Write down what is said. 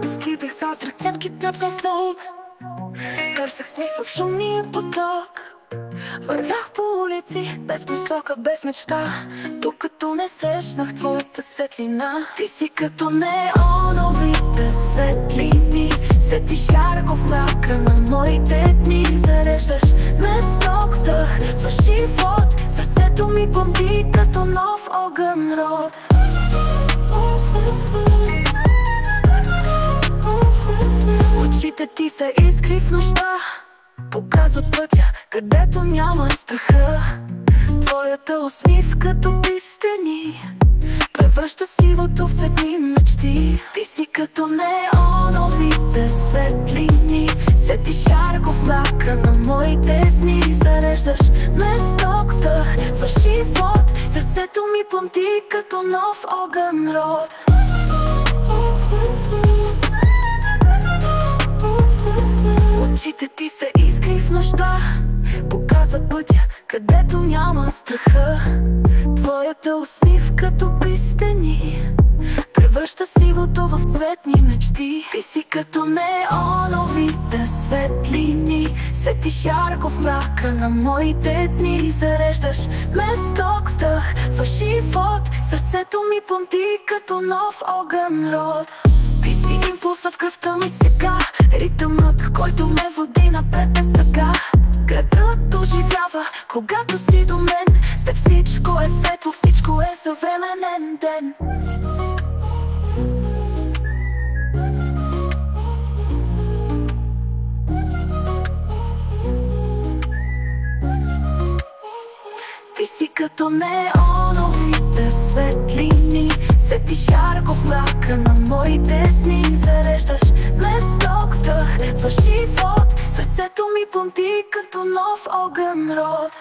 Изкидах с ръцепки тръпсен стълб, търсех смисъл в шумния поток. Вървях по улици, без посока, без мечта, докато не срещнах твоята светлина. Ти си като неоновите светлини, светиш ярко в мрака на моите дни. Зареждаш ме с ток вдъх, в живот, сърцето ми бомби като нов огън род. Очите ти са искри в нощта, показват пътя, където няма страха. Твоята усмивка като пистени превръща сивото в цветни мечти. Ти си като неоновите светлини, светиш ярко в мрака на моите дни. Зареждаш ме с ток вдъх, в живот, сърцето ми пламти като нов огън род. Очите ти са искри в нощта, показват пътя, където няма страха. Твоята усмивка като пистени превръща сивото в цветни мечти. Ти си като неоновите светлини, светиш ярко в мрака на моите дни. Зареждаш ме с ток вдъх, в живот, сърцето ми пламти като нов огън род. Ти си импулсът в кръвта ми сега, ритъмът, който ме води напред без тъга. Градът оживява, когато си до мен, с теб всичко е светло, всичко е съвременен ден. Ти си като неоновите светлини, светиш ярко в мрака на моите дни. Зареждаш ме с ток вдъх, в живот, сърцето ми пламти като нов огън род.